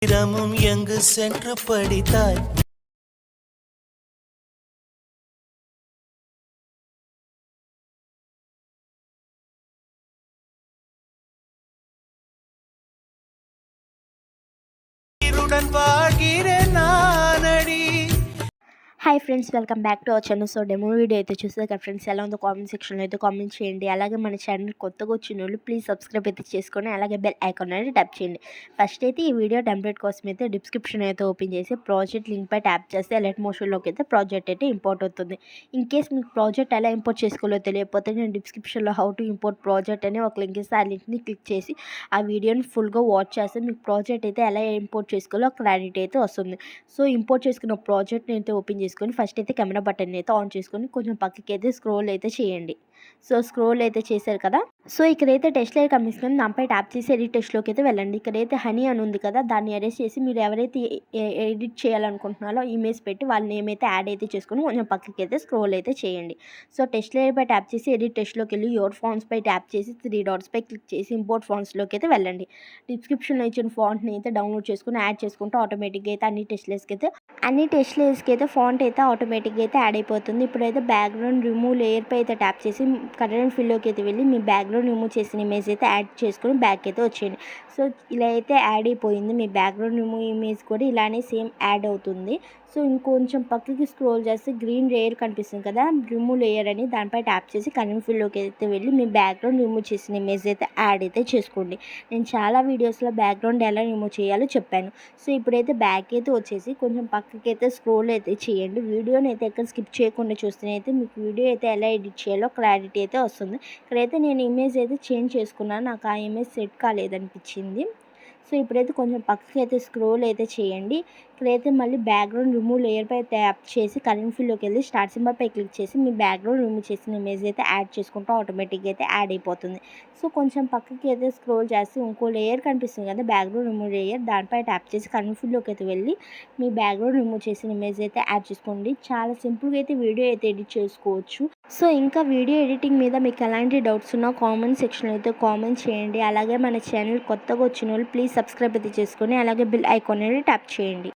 இரமும் எங்கு சென்று படித்தாய் இருடன் வாழ்கிறேன் நானடி. Hi friends, welcome back to our channel. So demo video అయితే చూసారు కదా ఫ్రెండ్స్, ఎలా ఉందో కామెంట్ సెక్షన్లో అయితే కామెంట్ చేయండి. అలాగే మన ఛానల్ కొత్తగా వచ్చిన వాళ్ళు ప్లీజ్ సబ్స్క్రైబ్ అయితే చేసుకొని అలాగే బెల్ ఐకాన్ అనేది ట్యాప్ చేయండి. ఫస్ట్ అయితే ఈ వీడియో టెంప్లెట్ కోసం అయితే డిస్క్రిప్షన్ అయితే ఓపెన్ చేసి ప్రాజెక్ట్ లింక్ పై ట్యాప్ చేస్తే అలర్ట్ మోషన్లోకి అయితే ప్రాజెక్ట్ అయితే ఇంపోర్ట్ అవుతుంది. ఇన్ కేస్ మీకు ప్రాజెక్ట్ ఎలా ఇంపోర్ట్ చేసుకోవాలో తెలియకపోతే నేను డిస్క్రిప్షన్లో హౌ టు ఇంపోర్ట్ ప్రాజెక్ట్ అని ఒక లింక్ ఇస్తే ఆ లింక్ని క్లిక్ చేసి ఆ వీడియోని ఫుల్గా వాచ్ చేస్తే మీకు ప్రాజెక్ట్ అయితే ఎలా ఇంపోర్ట్ చేసుకోవాలో క్లారిటీ అయితే వస్తుంది. సో ఇంపోర్ట్ చేసుకున్న ప్రాజెక్ట్ని అయితే ఓపెన్ చేసుకొని ఫస్ట్ అయితే కెమెరా బటన్ అయితే ఆన్ చేసుకొని కొంచెం పక్కకి అయితే స్క్రోల్ అయితే చేయండి. సో స్క్రోల్ అయితే చేశారు కదా. సో ఇక్కడైతే టెస్ట్ లేయర్ కనిపిస్తుంది, దానిపై ట్యాప్ చేసి ఎడిట్ టెస్ట్లోకి అయితే వెళ్ళండి. ఇక్కడైతే హనీ అని ఉంది కదా, దాన్ని ఎరేస్ చేసి మీరు ఎవరైతే ఎడిట్ చేయాలనుకుంటున్నారో ఇమేజ్ పెట్టి వాళ్ళ నేమ్ అయితే యాడ్ అయితే చేసుకొని కొంచెం పక్కకి అయితే స్క్రోల్ అయితే చేయండి. సో టెస్ట్ లేయర్ పై ట్యాప్ చేసి ఎడిట్ టెస్ట్లోకి వెళ్ళి యువర్ ఫాంట్స్ పై ట్యాప్ చేసి 3 డాట్స్ పై క్లిక్ చేసి ఇంపోర్ట్ ఫాంట్స్లోకి అయితే వెళ్ళండి. డిస్క్రిప్షన్లో ఇచ్చిన ఫాంట్ని అయితే డౌన్లోడ్ చేసుకుని యాడ్ చేసుకుంటే ఆటోమేటిక్గా అయితే అన్ని టెస్ట్ లేయర్స్కి అయితే ఫాంట్ అయితే ఆటోమేటిక్గా అయితే యాడ్ అయిపోతుంది. ఇప్పుడైతే బ్యాక్గ్రౌండ్ రిమూవ్ లేయర్ పై అయితే ట్యాప్ చేసి కరెంట్ ఫిల్లోకి అయితే వెళ్ళి మీ బ్యాక్గ్రౌండ్ రిమూవ్ చేసిన ఇమేజ్ అయితే యాడ్ చేసుకుని బ్యాక్ అయితే వచ్చేయండి. సో ఇలా అయితే యాడ్ అయిపోయింది. మీ బ్యాక్గ్రౌండ్ రిమూవ్ ఇమేజ్ కూడా ఇలానే సేమ్ యాడ్ అవుతుంది. సో ఇంకొంచెం పక్కకి స్క్రోల్ చేస్తే గ్రీన్ లేయర్ కనిపిస్తుంది కదా, రిమూవ్ లేయర్ అని, దానిపై ట్యాప్ చేసి కరెంట్ ఫిల్లోకి అయితే వెళ్ళి మీ బ్యాక్గ్రౌండ్ రిమూవ్ చేసిన ఇమేజ్ అయితే యాడ్ అయితే చేసుకోండి. నేను చాలా వీడియోస్లో బ్యాక్గ్రౌండ్ ఎలా రిమూవ్ చేయాలో చెప్పాను. సో ఇప్పుడైతే బ్యాక్ అయితే వచ్చేసి కొంచెం పక్కకి అయితే స్క్రోల్ అయితే చేయండి. వీడియోని అయితే ఎక్కడ స్కిప్ చేయకుండా చూస్తేనైతే మీకు వీడియో అయితే ఎలా ఎడిట్ చేయాలో క్లారిటీ అయితే వస్తుంది. ఇక్కడైతే నేను ఇమేజ్ అయితే చేంజ్ చేసుకున్నాను, నాకు ఆ ఇమేజ్ సెట్ కాలేదనిపించింది. సో ఇప్పుడైతే కొంచెం పక్కకి అయితే స్క్రోల్ అయితే చేయండి. ఇక్కడైతే మళ్ళీ బ్యాక్గ్రౌండ్ రిమూవ్ లేయర్ పై ట్యాప్ చేసి కరెంట్ ఫిల్లోకి వెళ్ళి స్టార్ట్ సింబల్ పై క్లిక్ చేసి మీ బ్యాక్గ్రౌండ్ రిమూవ్ చేసిన ఇమేజ్ అయితే యాడ్ చేసుకుంటూ ఆటోమేటిక్గా అయితే యాడ్ అయిపోతుంది. సో కొంచెం పక్కకి అయితే స్క్రోల్ చేసి ఇంకో లేయర్ కనిపిస్తుంది కదా, బ్యాక్గ్రౌండ్ రిమూవ్ లేయర్, దానిపై ట్యాప్ చేసి కరెంట్ ఫిల్లోకి అయితే వెళ్ళి మీ బ్యాక్గ్రౌండ్ రిమూవ్ చేసిన ఇమేజ్ అయితే యాడ్ చేసుకోండి. చాలా సింపుల్గా అయితే వీడియో అయితే ఎడిట్ చేసుకోవచ్చు. సో ఇంకా వీడియో ఎడిటింగ్ మీద మీకు ఎలాంటి డౌట్స్ ఉన్నా కామెంట్ సెక్షన్లో అయితే కామెంట్ చేయండి. అలాగే మన ఛానల్ కొత్తగా వచ్చిన వాళ్ళు ప్లీజ్ సబ్స్క్రైబ్ అయితే చేసుకొని అలాగే బెల్ ఐకాన్ అనేది ట్యాప్ చేయండి.